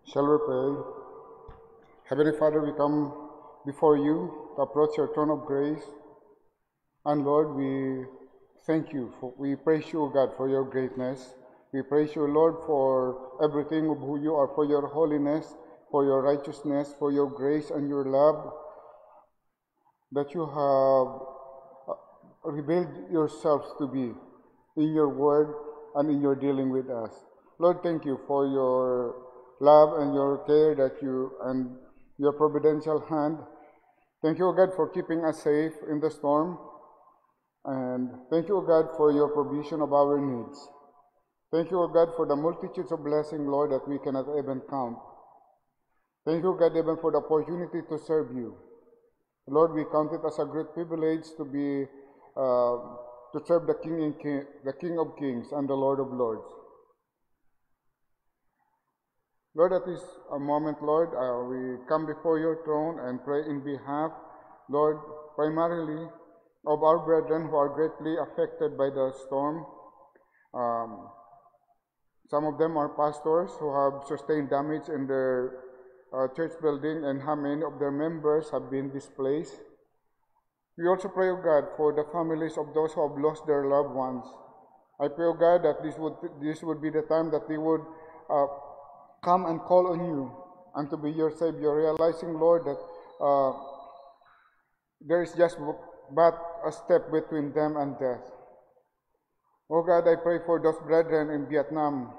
Shall we pray? Heavenly Father, we come before you to approach your throne of grace. And Lord, we thank you. We praise you, God, for your greatness. We praise you, Lord, for everything of who you are, for your holiness, for your righteousness, for your grace and your love, that you have revealed yourselves to be in your word and in your dealing with us. Lord, thank you for your love and your care and your providential hand. Thank you, O God, for keeping us safe in the storm. And thank you, O God, for your provision of our needs. Thank you, O God, for the multitudes of blessings, Lord, that we cannot even count. Thank you, God, even for the opportunity to serve you. Lord, we count it as a great privilege to serve the King of Kings and the Lord of Lords. Lord, at this moment, Lord, we come before your throne and pray in behalf, Lord, primarily of our brethren who are greatly affected by the storm. Some of them are pastors who have sustained damage in their church building, and how many of their members have been displaced. We also pray, O God, for the families of those who have lost their loved ones. I pray, O God, that this would be the time that they would come and call on you and to be your Savior, realizing, Lord, that there is just but a step between them and death. Oh God, I pray for those brethren in Vietnam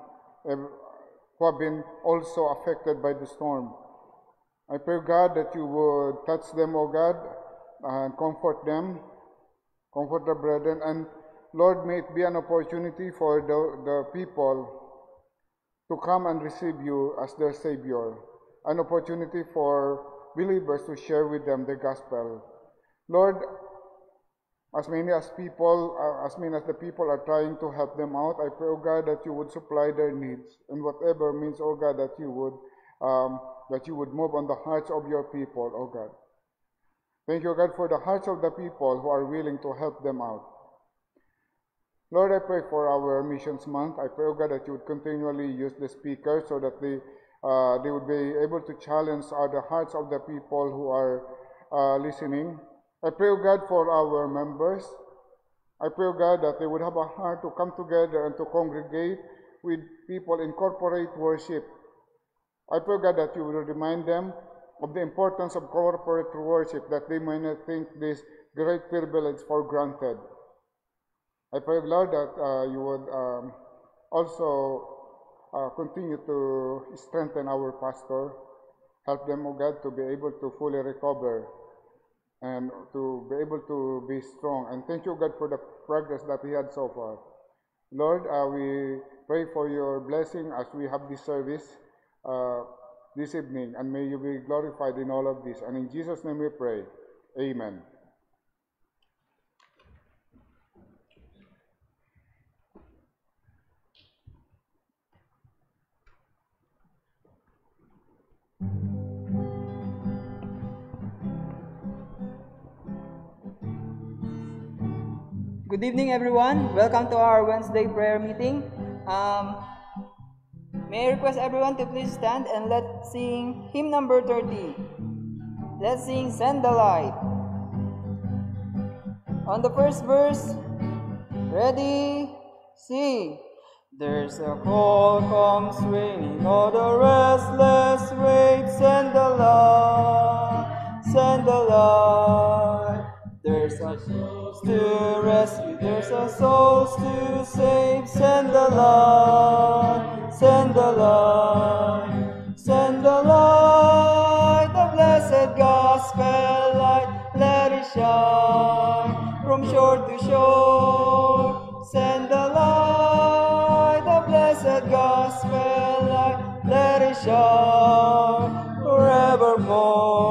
who have been also affected by the storm. I pray, God, that you would touch them, oh God, and comfort them, comfort the brethren, and Lord, may it be an opportunity for the people to come and receive you as their Savior, an opportunity for believers to share with them the gospel. Lord, as many as the people are trying to help them out, I pray, O God, that you would supply their needs, and whatever means, O God, that you would move on the hearts of your people, O God. Thank you, O God, for the hearts of the people who are willing to help them out. Lord, I pray for our missions month. I pray, O God, that you would continually use the speakers so that they would be able to challenge the hearts of the people who are listening. I pray, O God, for our members. I pray, O God, that they would have a heart to come together and to congregate with people in corporate worship. I pray, O God, that you will remind them of the importance of corporate worship, that they may not think this great privilege for granted. I pray, Lord, that you would also continue to strengthen our pastor, help them, O God, to be able to fully recover and to be able to be strong. And thank you, God, for the progress that he had so far. Lord, we pray for your blessing as we have this service this evening, and may you be glorified in all of this. And in Jesus' name we pray. Amen. Good evening, everyone. Welcome to our Wednesday prayer meeting. May I request everyone to please stand and let's sing hymn number 30. Let's sing Send the Light. On the first verse, ready, sing. There's a call comes swinging, all the restless wait. Send the light, send the light. There's a souls to rescue, there's a souls to save. Send the light, send the light, send the light, the blessed gospel light. Let it shine from shore to shore. Send the light, the blessed gospel light. Let it shine forevermore.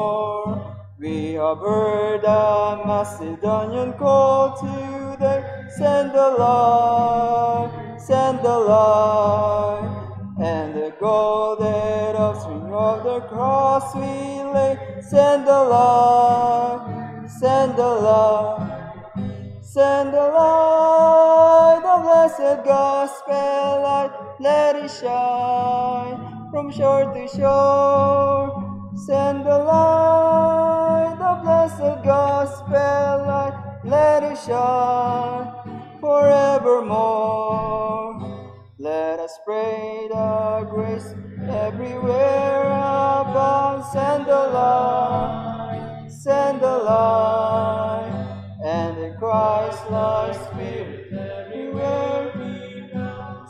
We have heard a Macedonian call today. Send the light, send the light. And the golden offspring of the cross we lay. Send the light, send the light, send the light, the blessed gospel light. Let it shine from shore to shore. Send the light, the blessed gospel light, let it shine forevermore. Let us pray the grace everywhere abound. Send the light, and the Christ-like Spirit everywhere.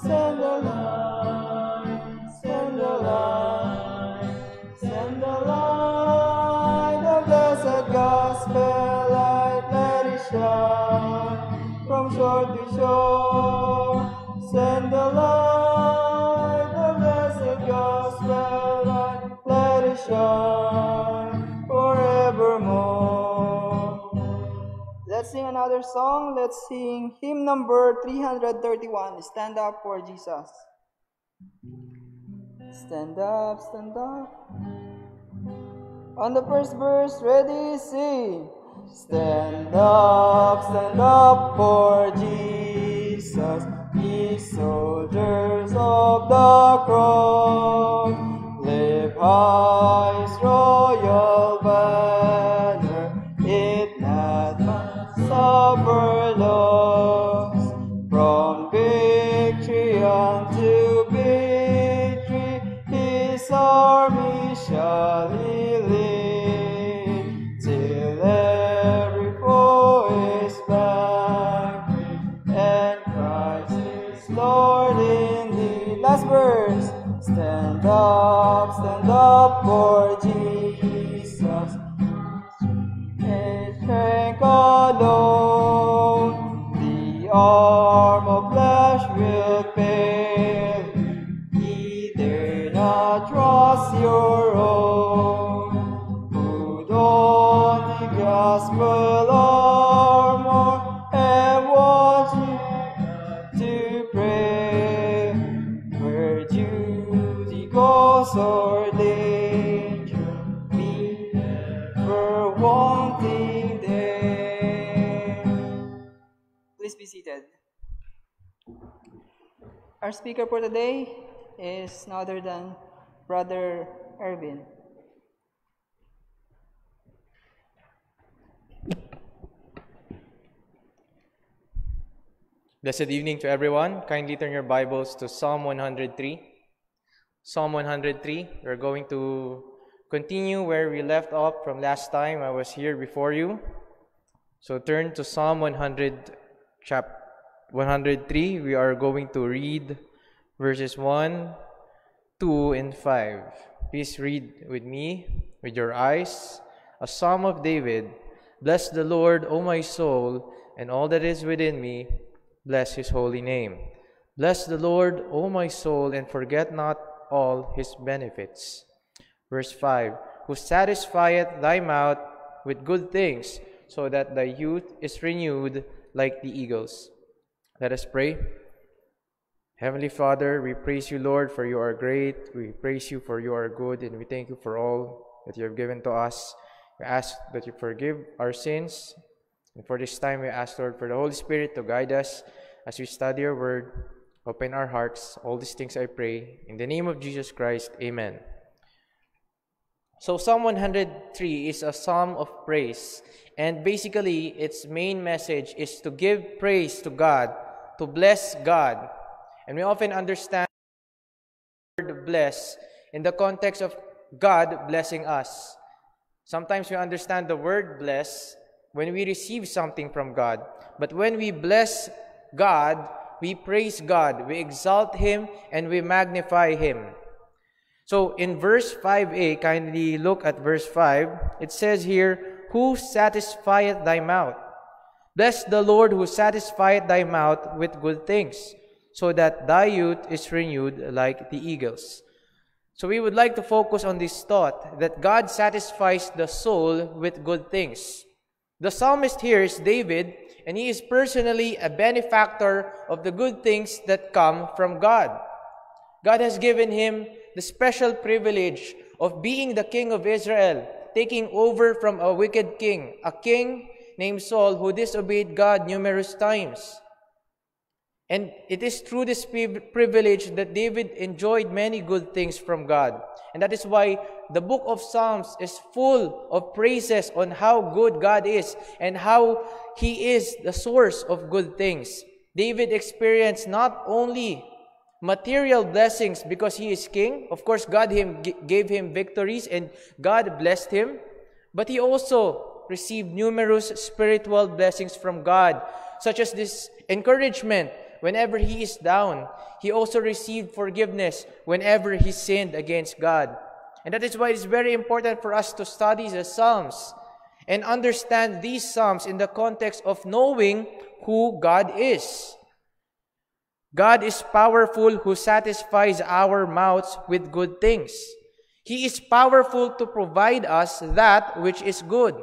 Send the light, send the light, send the light, the blessed gospel light, let it shine from shore to shore. Send the light, the blessed gospel light, let it shine forevermore. Let's sing another song. Let's sing hymn number 331, Stand Up for Jesus. Stand up, stand up. On the first verse, ready, sing. Stand up for Jesus, ye soldiers of the cross. Lift high his royal banner, it not must suffer loss. From victory unto victory, his army shall he lead, till every foe is vanquished, and Christ is Lord indeed. Last verse. Stand up for Jesus, his strength alone. The arm of flesh will fail, ye dare not trust your own. Put on the gospel armor and watch to pray, where duty goes or danger, be never wanting there. Please be seated. Our speaker for today is none other than Brother Erwin. Blessed evening to everyone. Kindly turn your Bibles to Psalm 103. Psalm 103. We're going to continue where we left off from last time I was here before you. So turn to Psalm 103. We are going to read verses 1, 2, and 5. Please read with me, with your eyes. A Psalm of David. Bless the Lord, O my soul, and all that is within me. Bless his holy name. Bless the Lord, O my soul, and forget not all his benefits. Verse 5, who satisfieth thy mouth with good things, so that thy youth is renewed like the eagles. Let us pray. Heavenly Father, we praise you, Lord, for you are great. We praise you for you are good, and we thank you for all that you have given to us. We ask that you forgive our sins. And for this time, we ask, Lord, for the Holy Spirit to guide us as we study your word. Open our hearts. All these things I pray. In the name of Jesus Christ, amen. So Psalm 103 is a psalm of praise. And basically, its main message is to give praise to God, to bless God. And we often understand the word bless in the context of God blessing us. Sometimes we understand the word bless when we receive something from God. But when we bless God, we praise God, we exalt Him, and we magnify Him. So in verse 5a, kindly look at verse 5. It says here, who satisfieth thy mouth? Bless the Lord who satisfieth thy mouth with good things, so that thy youth is renewed like the eagles. So we would like to focus on this thought that God satisfies the soul with good things. The psalmist here is David, and he is personally a benefactor of the good things that come from God. God has given him the special privilege of being the king of Israel, taking over from a wicked king, a king named Saul who disobeyed God numerous times. And it is through this privilege that David enjoyed many good things from God. And that is why the book of Psalms is full of praises on how good God is and how He is the source of good things. David experienced not only material blessings because he is king. Of course, God gave him victories and God blessed him. But he also received numerous spiritual blessings from God, such as this encouragement whenever he is down. He also received forgiveness whenever he sinned against God. And that is why it is very important for us to study the Psalms and understand these Psalms in the context of knowing who God is. God is powerful who satisfies our mouths with good things. He is powerful to provide us that which is good.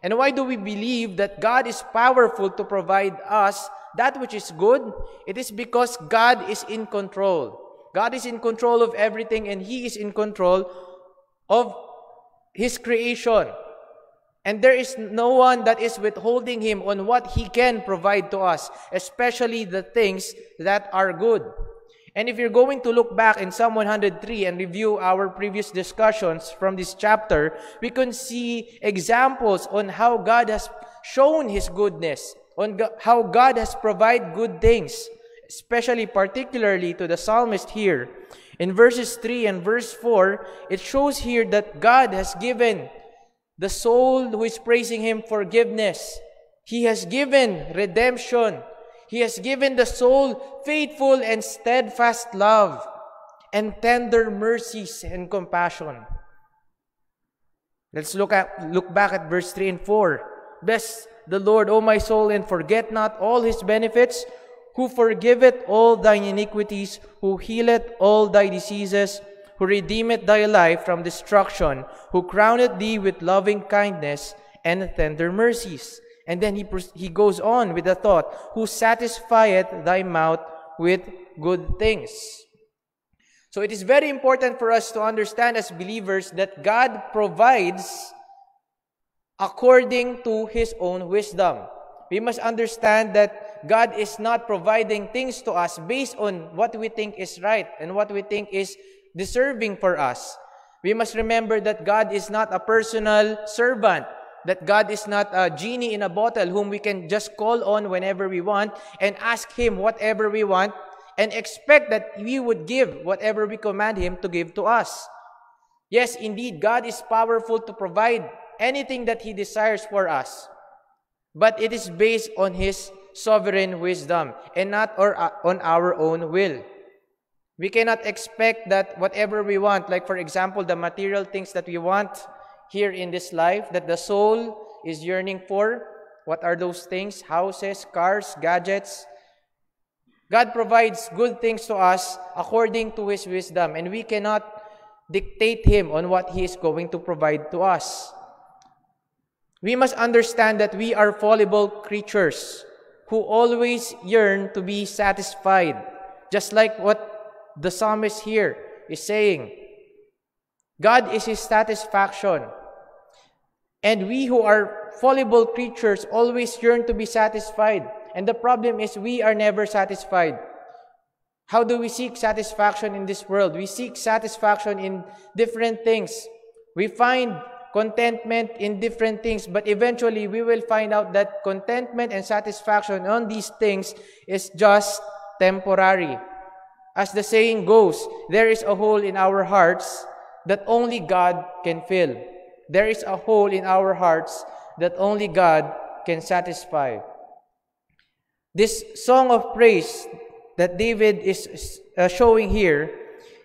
And why do we believe that God is powerful to provide us that which is good? It is because God is in control. God is in control of everything, and He is in control of His creation. And there is no one that is withholding Him on what He can provide to us, especially the things that are good. And if you're going to look back in Psalm 103 and review our previous discussions from this chapter, we can see examples on how God has shown His goodness, on how God has provided good things, especially particularly to the psalmist here. In verses 3 and verse 4, it shows here that God has given the soul who is praising Him forgiveness. He has given redemption. He has given the soul faithful and steadfast love and tender mercies and compassion. Let's look back at verse 3 and 4. Bless the Lord, O my soul, and forget not all His benefits, who forgiveth all thine iniquities, who healeth all thy diseases, who redeemeth thy life from destruction, who crowneth thee with loving kindness and tender mercies. And then he goes on with the thought, who satisfieth thy mouth with good things. So it is very important for us to understand as believers that God provides according to His own wisdom. We must understand that God is not providing things to us based on what we think is right and what we think is deserving for us. We must remember that God is not a personal servant, that God is not a genie in a bottle whom we can just call on whenever we want and ask Him whatever we want and expect that He would give whatever we command Him to give to us. Yes, indeed, God is powerful to provide anything that He desires for us, but it is based on His sovereign wisdom and not on our own will. We cannot expect that whatever we want, like for example, the material things that we want here in this life, that the soul is yearning for. What are those things? Houses, cars, gadgets. God provides good things to us according to His wisdom, and we cannot dictate Him on what He is going to provide to us. We must understand that we are fallible creatures who always yearn to be satisfied, just like what the psalmist here is saying. God is His satisfaction. And we who are fallible creatures always yearn to be satisfied. And the problem is we are never satisfied. How do we seek satisfaction in this world? We seek satisfaction in different things. We find contentment in different things, but eventually we will find out that contentment and satisfaction on these things is just temporary. As the saying goes, there is a hole in our hearts that only God can fill. There is a hole in our hearts that only God can satisfy. This song of praise that David is showing here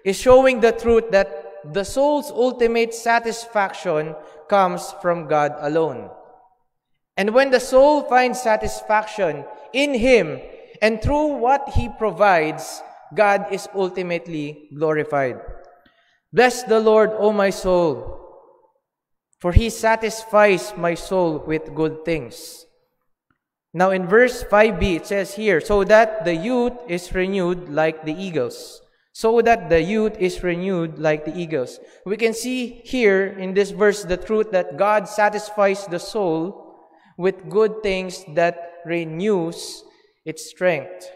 is showing the truth that the soul's ultimate satisfaction comes from God alone. And when the soul finds satisfaction in Him and through what He provides, God is ultimately glorified. Bless the Lord, O my soul, for He satisfies my soul with good things. Now in verse 5b, it says here, so that the youth is renewed like the eagles. So that the youth is renewed like the eagles. We can see here in this verse the truth that God satisfies the soul with good things that renews its strength.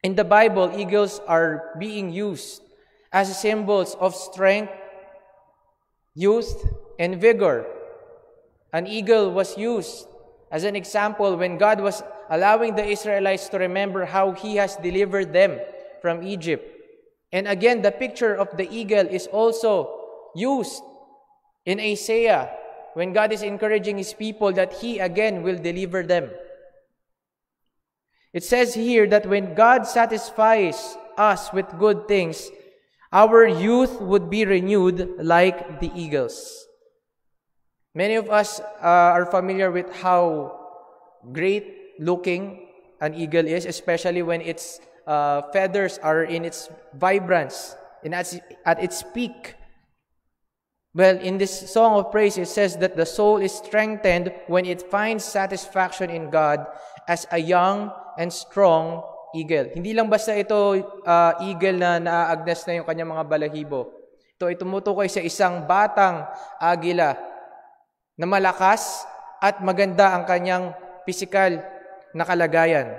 In the Bible, eagles are being used as symbols of strength, youth, and vigor. An eagle was used as an example when God was allowing the Israelites to remember how He has delivered them from Egypt. And again, the picture of the eagle is also used in Isaiah when God is encouraging His people that He again will deliver them. It says here that when God satisfies us with good things, our youth would be renewed like the eagles. Many of us are familiar with how great looking an eagle is, especially when its feathers are in its vibrance and at its peak. Well, in this song of praise, it says that the soul is strengthened when it finds satisfaction in God as a young and strong eagle. Hindi lang basta ito eagle na naaagnas na yung kanyang mga balahibo. Ito ay tumutukoy sa isang batang agila na malakas at maganda ang kanyang pisikal na kalagayan.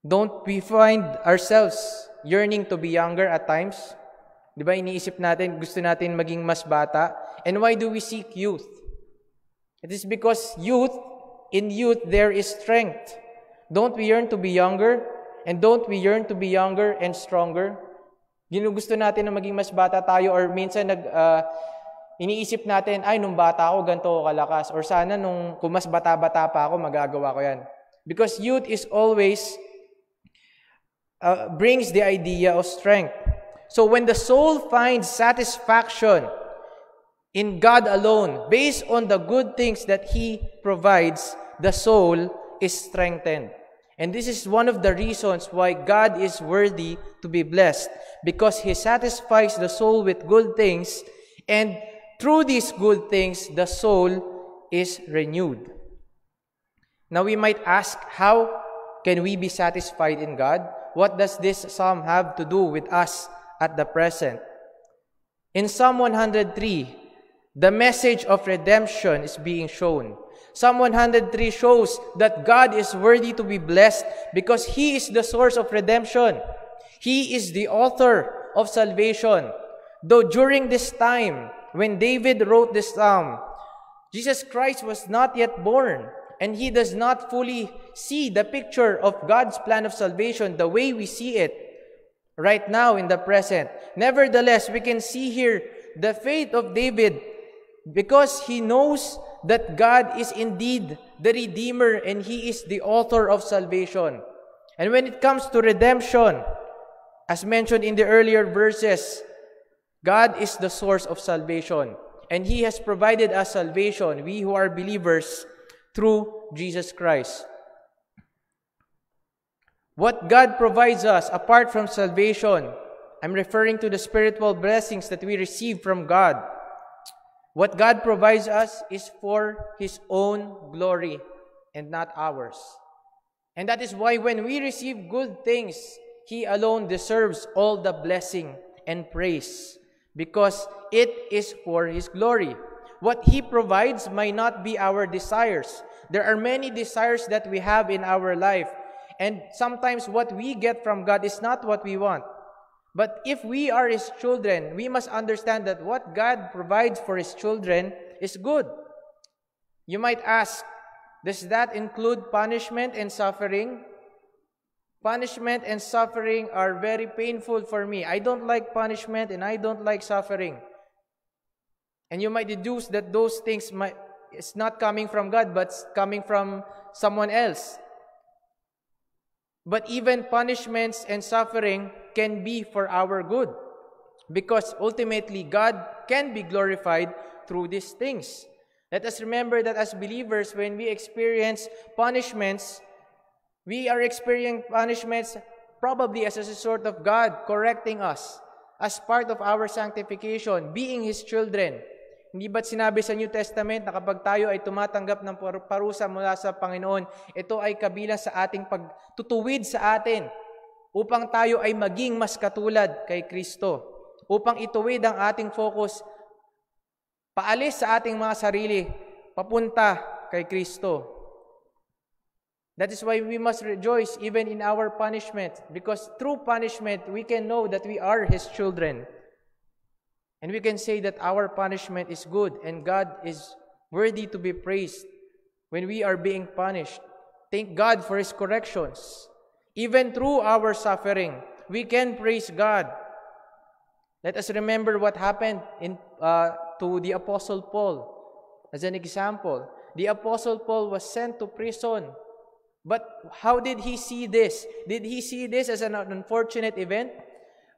Don't we find ourselves yearning to be younger at times? Di ba, iniisip natin, gusto natin maging mas bata? And why do we seek youth? It is because in youth, there is strength. Don't we yearn to be younger? And don't we yearn to be younger and stronger? Ginugusto natin na maging mas bata tayo, or minsan iniisip natin, ay, nung bata ako, ganito ako kalakas. Or sana kung mas bata-bata pa ako, magagawa ko yan. Because youth is always brings the idea of strength. So when the soul finds satisfaction in God alone, based on the good things that He provides, the soul is strengthened. And this is one of the reasons why God is worthy to be blessed, because He satisfies the soul with good things, and through these good things, the soul is renewed. Now we might ask, how can we be satisfied in God? What does this psalm have to do with us at the present? In Psalm 103, the message of redemption is being shown. Psalm 103 shows that God is worthy to be blessed because He is the source of redemption. He is the author of salvation. Though during this time, when David wrote this psalm, Jesus Christ was not yet born, and he does not fully see the picture of God's plan of salvation the way we see it right now in the present. Nevertheless, we can see here the faith of David because he knows that God is indeed the Redeemer and He is the author of salvation. And when it comes to redemption, as mentioned in the earlier verses, God is the source of salvation. And He has provided us salvation, we who are believers, through Jesus Christ. What God provides us apart from salvation, I'm referring to the spiritual blessings that we receive from God. What God provides us is for His own glory and not ours. And that is why when we receive good things, He alone deserves all the blessing and praise, because it is for His glory. What He provides might not be our desires. There are many desires that we have in our life, and sometimes what we get from God is not what we want. But if we are His children, we must understand that what God provides for His children is good. You might ask, does that include punishment and suffering? Punishment and suffering are very painful for me. I don't like punishment and I don't like suffering. And you might deduce that those things it's not coming from God, but it's coming from someone else. But even punishments and suffering can be for our good, because ultimately God can be glorified through these things. Let us remember that as believers, when we experience punishments, we are experiencing punishments probably as a sort of God correcting us as part of our sanctification, being His children. Hindi ba't sinabi sa New Testament na kapag tayo ay tumatanggap ng parusa mula sa Panginoon, ito ay kabilang sa ating pagtutuwid sa atin upang tayo ay maging mas katulad kay Kristo, upang ituwid ang ating focus paalis sa ating mga sarili, papunta kay Kristo. That is why we must rejoice even in our punishment, because through punishment, we can know that we are His children. And we can say that our punishment is good and God is worthy to be praised when we are being punished. Thank God for His corrections. Even through our suffering, we can praise God. Let us remember what happened to the Apostle Paul. As an example, the Apostle Paul was sent to prison. But how did he see this? Did he see this as an unfortunate event?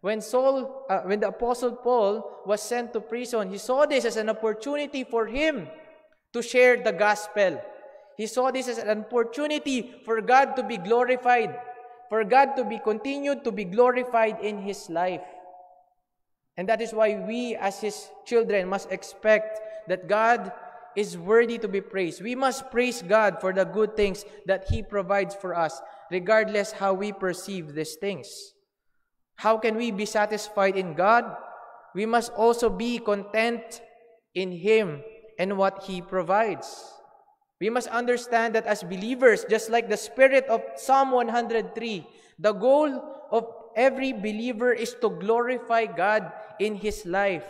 When the Apostle Paul was sent to prison, he saw this as an opportunity for him to share the gospel. He saw this as an opportunity for God to be glorified, for God to be continued to be glorified in his life. And that is why we as His children must expect that God is worthy to be praised. We must praise God for the good things that He provides for us, regardless how we perceive these things. How can we be satisfied in God? We must also be content in Him and what He provides. We must understand that as believers, just like the spirit of Psalm 103, the goal of every believer is to glorify God in his life.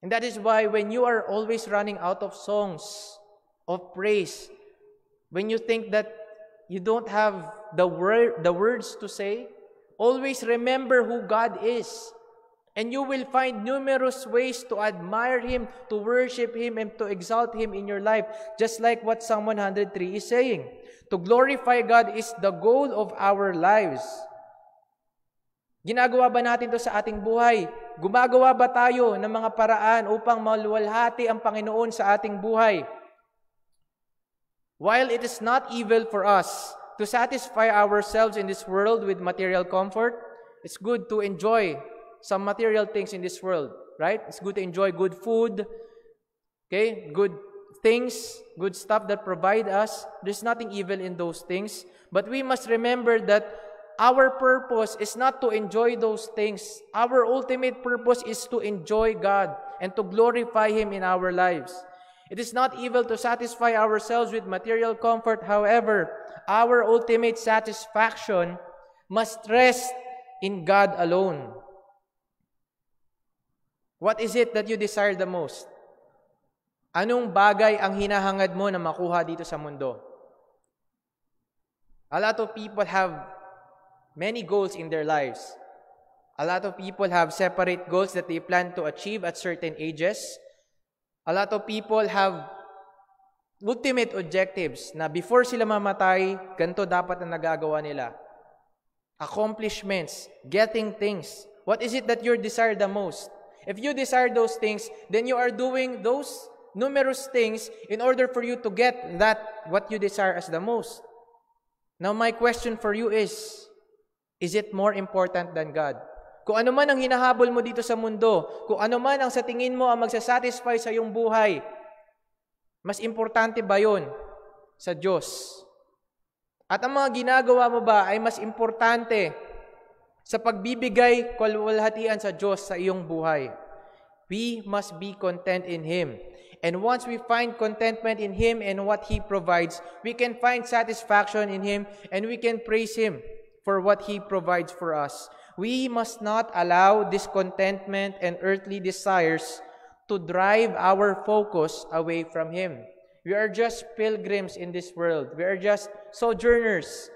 And that is why when you are always running out of songs of praise, when you think that you don't have the words to say, always remember who God is. And you will find numerous ways to admire Him, to worship Him, and to exalt Him in your life. Just like what Psalm 103 is saying. To glorify God is the goal of our lives. Ginagawa ba natin to sa ating buhay? Gumagawa ba tayo ng mga paraan upang maluwalhati ang Panginoon sa ating buhay? While it is not evil for us to satisfy ourselves in this world with material comfort, it's good to enjoy some material things in this world, right? It's good to enjoy good food, okay? Good things, good stuff that provide us. There's nothing evil in those things. But we must remember that our purpose is not to enjoy those things. Our ultimate purpose is to enjoy God and to glorify Him in our lives. It is not evil to satisfy ourselves with material comfort. However, our ultimate satisfaction must rest in God alone. What is it that you desire the most? Anong bagay ang hinahangad mo na makuha dito sa mundo? A lot of people have many goals in their lives. A lot of people have separate goals that they plan to achieve at certain ages. A lot of people have ultimate objectives na before sila mamatay, ganito dapat na nagagawa nila. Accomplishments, getting things. What is it that you desire the most? If you desire those things, then you are doing those numerous things in order for you to get that what you desire as the most. Now my question for you is it more important than God? Kung ano man ang hinahabol mo dito sa mundo, kung ano man ang sa tingin mo ang magsasatisfy sa iyong buhay, mas importante ba yun sa Diyos? At ang mga ginagawa mo ba ay mas importante sa pagbibigay kaluwalhatian sa Diyos sa iyong buhay? We must be content in Him. And once we find contentment in Him and what He provides, we can find satisfaction in Him and we can praise Him for what He provides for us. We must not allow discontentment and earthly desires to drive our focus away from Him. We are just pilgrims in this world. We are just sojourners.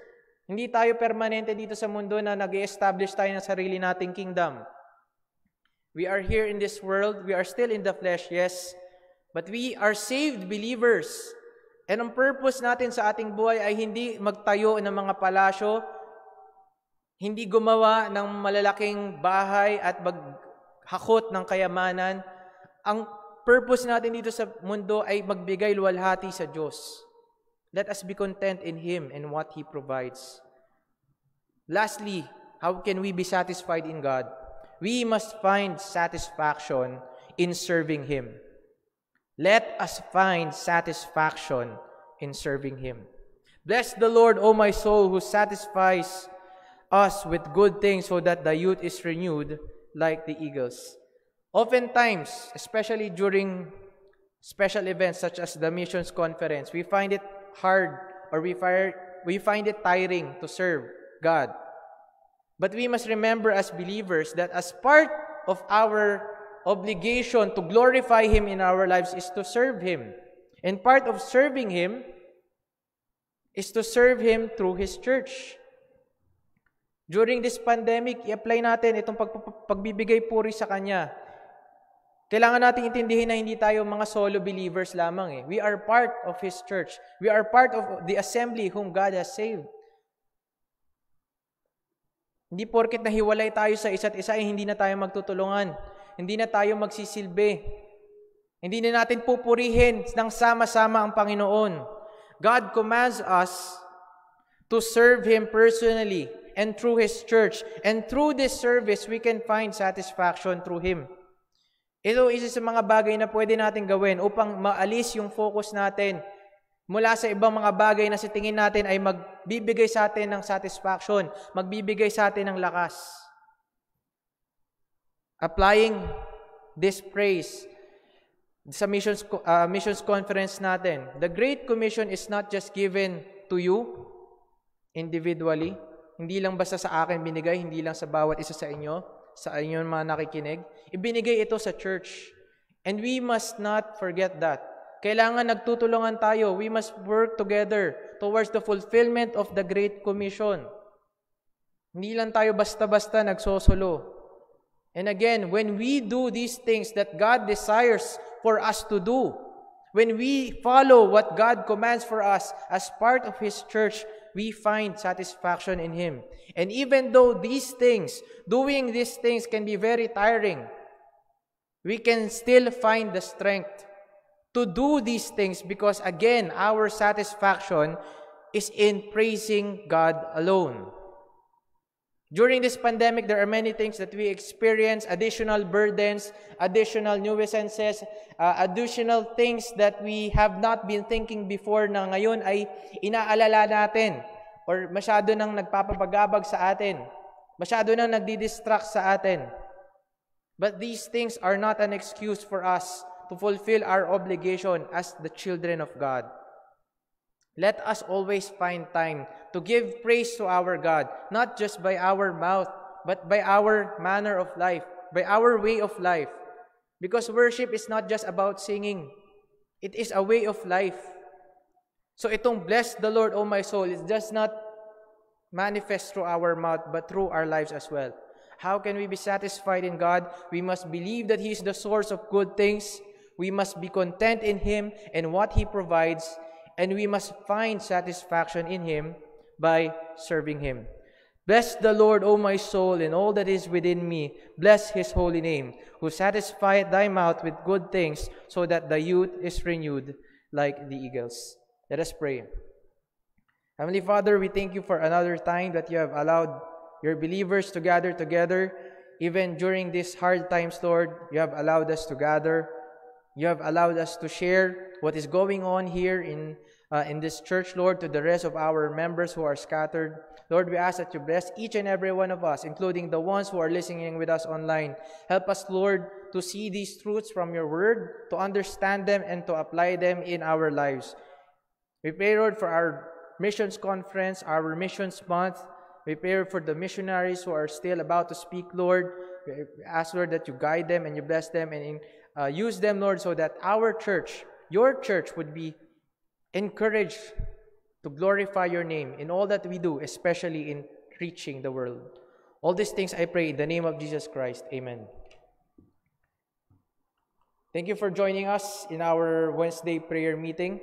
Hindi tayo permanente dito sa mundo na nag-establish tayo ng sarili nating kingdom. We are here in this world. We are still in the flesh, yes. But we are saved believers. And ang purpose natin sa ating buhay ay hindi magtayo ng mga palasyo, hindi gumawa ng malalaking bahay at maghakot ng kayamanan. Ang purpose natin dito sa mundo ay magbigay luwalhati sa Diyos. Let us be content in Him and what He provides. Lastly, how can we be satisfied in God? We must find satisfaction in serving Him. Let us find satisfaction in serving Him. Bless the Lord, O my soul, who satisfies us with good things so that the youth is renewed like the eagles. Oftentimes, especially during special events such as the missions conference, we find it hard or we find it tiring to serve God. But we must remember as believers that as part of our obligation to glorify Him in our lives is to serve Him. And part of serving Him is to serve Him through His church. During this pandemic, i-apply natin itong pagbibigay puri sa Kanya. Kailangan natin intindihin na hindi tayo mga solo believers lamang. We are part of His church. We are part of the assembly whom God has saved. Hindi porket nahiwalay tayo sa isa't isa, hindi na tayo magtutulungan. Hindi na tayo magsisilbi. Hindi na natin pupurihin ng sama-sama ang Panginoon. God commands us to serve Him personally and through His church. And through this service, we can find satisfaction through Him. Ito isa sa mga bagay na pwede natin gawin upang maalis yung focus natin mula sa ibang mga bagay na sa tingin natin ay magbibigay sa atin ng satisfaction, magbibigay sa atin ng lakas. Applying this praise sa missions conference natin, the Great Commission is not just given to you individually. Hindi lang basta sa akin binigay, hindi lang sa bawat isa sa inyo, sa inyong mga nakikinig. Ibinigay ito sa church. And we must not forget that. Kailangan nagtutulungan tayo. We must work together towards the fulfillment of the Great Commission. Hindi lang tayo basta-basta nagsosolo. And again, when we do these things that God desires for us to do, when we follow what God commands for us as part of His church, we find satisfaction in Him. And even though doing these things can be very tiring, we can still find the strength to do these things because, again, our satisfaction is in praising God alone. During this pandemic, there are many things that we experience, additional burdens, additional nuisances, additional things that we have not been thinking before na ngayon ay inaalala natin or masyado nang nagpapabagabag sa atin, masyado nang nagdi-distract sa atin. But these things are not an excuse for us to fulfill our obligation as the children of God. Let us always find time to give praise to our God, not just by our mouth, but by our manner of life, by our way of life. Because worship is not just about singing. It is a way of life. So itong bless the Lord, O my soul, it does not manifest through our mouth, but through our lives as well. How can we be satisfied in God? We must believe that He is the source of good things. We must be content in Him and what He provides. And we must find satisfaction in Him by serving Him. Bless the Lord, O my soul, and all that is within me. Bless His holy name, who satisfieth thy mouth with good things, so that the youth is renewed like the eagles. Let us pray. Heavenly Father, we thank You for another time that You have allowed Your believers to gather together. Even during these hard times, Lord, You have allowed us to gather. You have allowed us to share what is going on here in this church, Lord, to the rest of our members who are scattered. Lord, we ask that You bless each and every one of us, including the ones who are listening with us online. Help us, Lord, to see these truths from Your word, to understand them, and to apply them in our lives. We pray, Lord, for our missions conference, our missions month. We pray for the missionaries who are still about to speak, Lord. We ask, Lord, that You guide them and You bless them and use them, Lord, so that our church, Your church, would be encouraged to glorify Your name in all that we do, especially in reaching the world. All these things I pray in the name of Jesus Christ. Amen. Thank you for joining us in our Wednesday prayer meeting.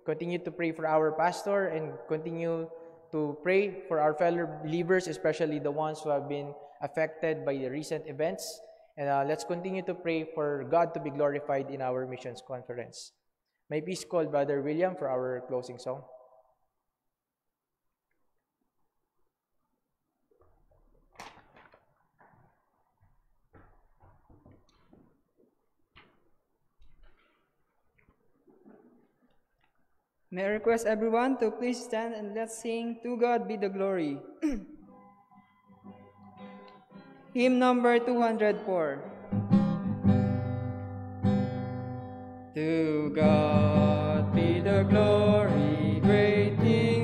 Continue to pray for our pastor and continue to pray for our fellow believers, especially the ones who have been affected by the recent events. And let's continue to pray for God to be glorified in our missions conference. May please call Brother William for our closing song. May I request everyone to please stand and let's sing To God Be the Glory. Hymn number 204. To God be the glory, great things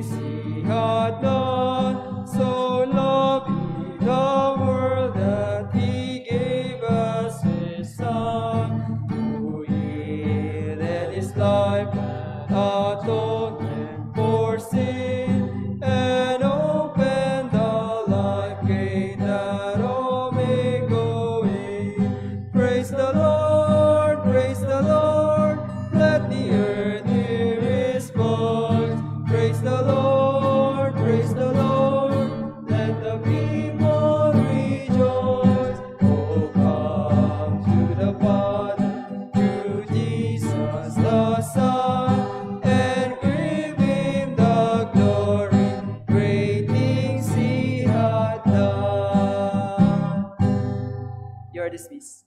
dismissed.